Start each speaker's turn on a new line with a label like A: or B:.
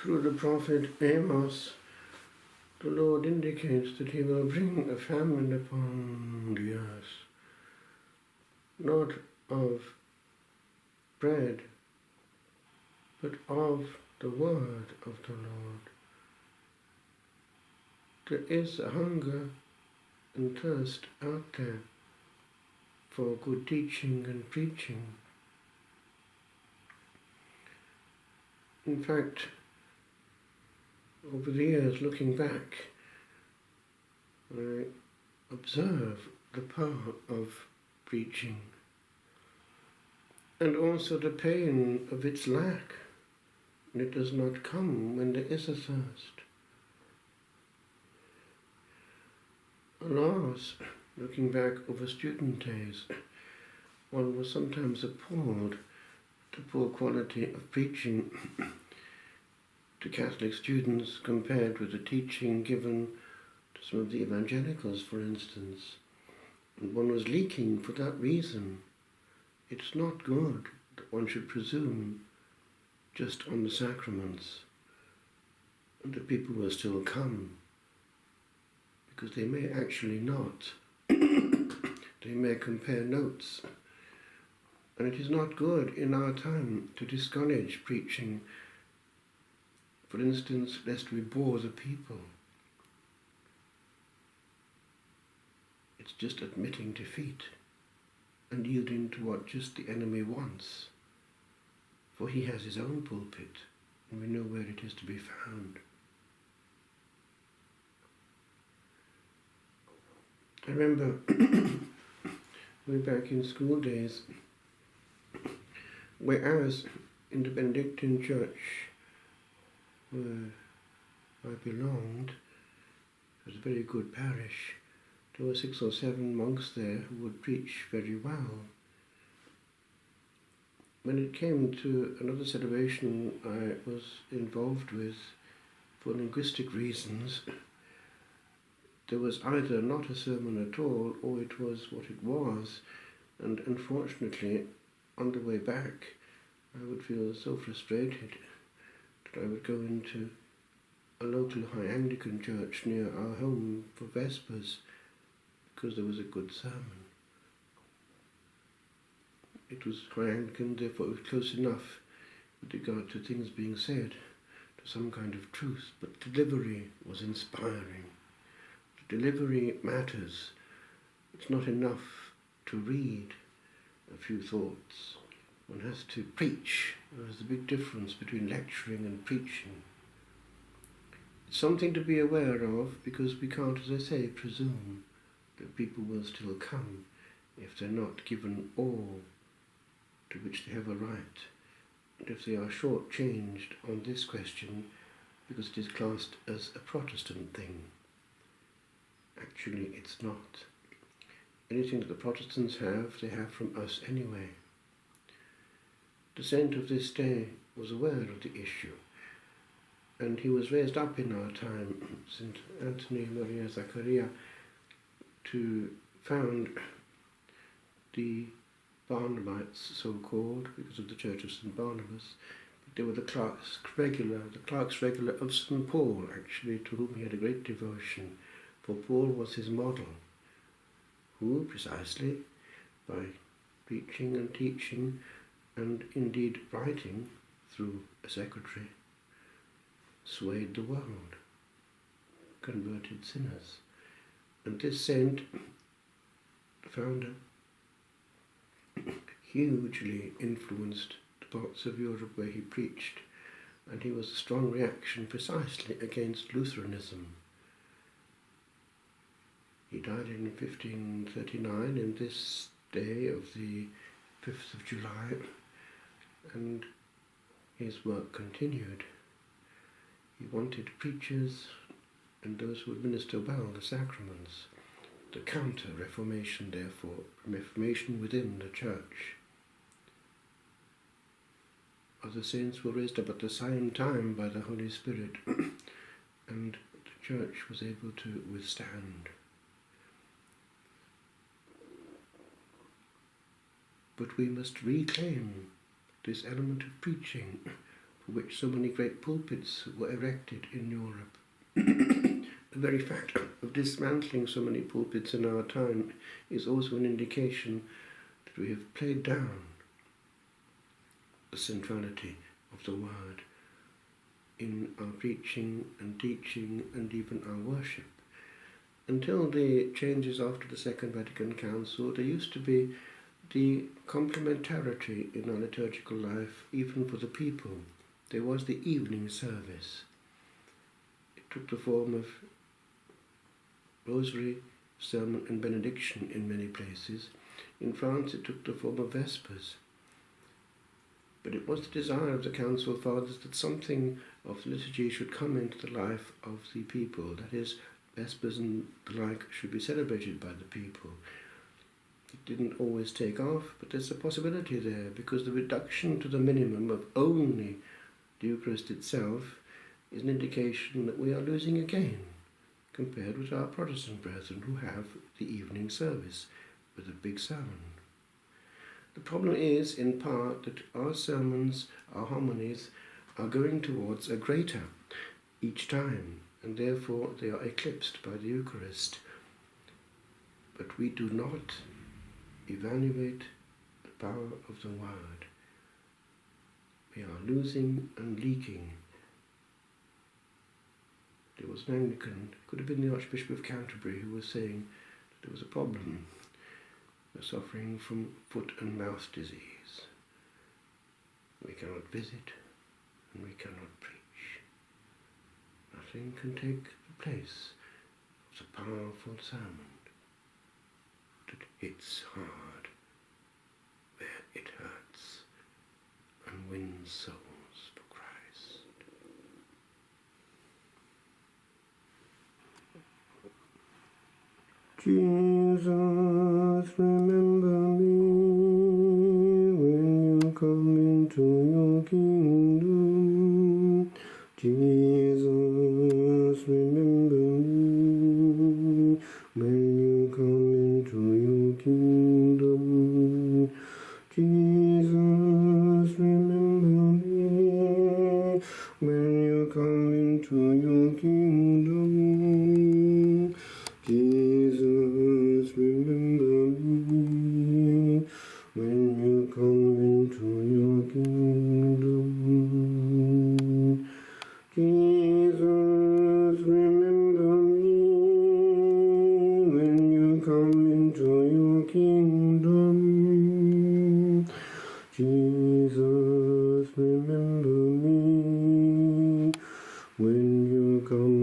A: Through the prophet Amos, the Lord indicates that he will bring a famine upon the earth, not of bread, but of the word of the Lord. There is a hunger and thirst out there for good teaching and preaching. In fact, over the years, looking back, I observe the power of preaching and also the pain of its lack. And it does not come when there is a thirst. Alas, looking back over student days, one was sometimes appalled at the poor quality of preaching to Catholic students compared with the teaching given to some of the evangelicals, for instance. And one was leaking for that reason. It's not good that one should presume just on the sacraments and that people will still come, because they may actually not. They may compare notes. And it is not good in our time to discourage preaching, for instance, lest we bore the people. It's just admitting defeat and yielding to what just the enemy wants. For he has his own pulpit, and we know where it is to be found. I remember way back in school days, whereas in the Benedictine church where I belonged, it was a very good parish. There were 6 or 7 monks there who would preach very well. When it came to another celebration I was involved with for linguistic reasons, there was either not a sermon at all, or it was what it was, and unfortunately, on the way back, I would feel so frustrated that I would go into a local High Anglican church near our home for Vespers, because there was a good sermon. It was High Anglican, therefore it was close enough with regard to things being said, to some kind of truth, but delivery was inspiring. The delivery matters. It's not enough to read a few thoughts. One has to preach. There's a big difference between lecturing and preaching. It's something to be aware of, because we can't, as I say, presume that people will still come if they're not given all to which they have a right, and if they are short-changed on this question because it is classed as a Protestant thing. Actually, it's not. Anything that the Protestants have, they have from us anyway. The saint of this day was aware of the issue, and he was raised up in our time, St. Anthony Maria Zaccaria, to found the Barnabites, so-called, because of the Church of St. Barnabas. But they were the clerks regular of St. Paul, actually, to whom he had a great devotion, for Paul was his model, who, precisely, by preaching and teaching, and indeed writing through a secretary, swayed the world, converted sinners. And this saint, the founder, hugely influenced the parts of Europe where he preached, and he was a strong reaction precisely against Lutheranism. He died in 1539, in this day of the 5th of July, and his work continued. He wanted preachers and those who would minister well the sacraments, the Counter-Reformation, therefore, Reformation within the Church. Other saints were raised up at the same time by the Holy Spirit, and the Church was able to withstand. But we must reclaim this element of preaching for which so many great pulpits were erected in Europe. The very fact of dismantling so many pulpits in our time is also an indication that we have played down the centrality of the Word in our preaching and teaching and even our worship. Until the changes after the Second Vatican Council, there used to be the complementarity in our liturgical life, even for the people. There was the evening service. It took the form of rosary, sermon and benediction in many places. In France it took the form of Vespers. But it was the desire of the Council Fathers that something of the liturgy should come into the life of the people. That is, Vespers and the like should be celebrated by the people. It didn't always take off, but there's a possibility there, because the reduction to the minimum of only the Eucharist itself is an indication that we are losing again, compared with our Protestant brethren who have the evening service with a big sermon. The problem is, in part, that our sermons, our homilies, are going towards a greater each time, and therefore they are eclipsed by the Eucharist. But we do not evaluate the power of the Word. We are losing and leaking. There was an Anglican, could have been the Archbishop of Canterbury, who was saying that there was a problem. We're suffering from foot and mouth disease. We cannot visit and we cannot preach. Nothing can take the place of the powerful sermon that hits hard where it hurts and wins souls for Christ. Jesus, remember me when you come into your kingdom. Jesus, remember me when you come into your kingdom. Jesus, remember me when you come into your kingdom. Jesus, remember me when you come into your kingdom. Jesus, remember me when you come into your kingdom. Jesus, remember me when you come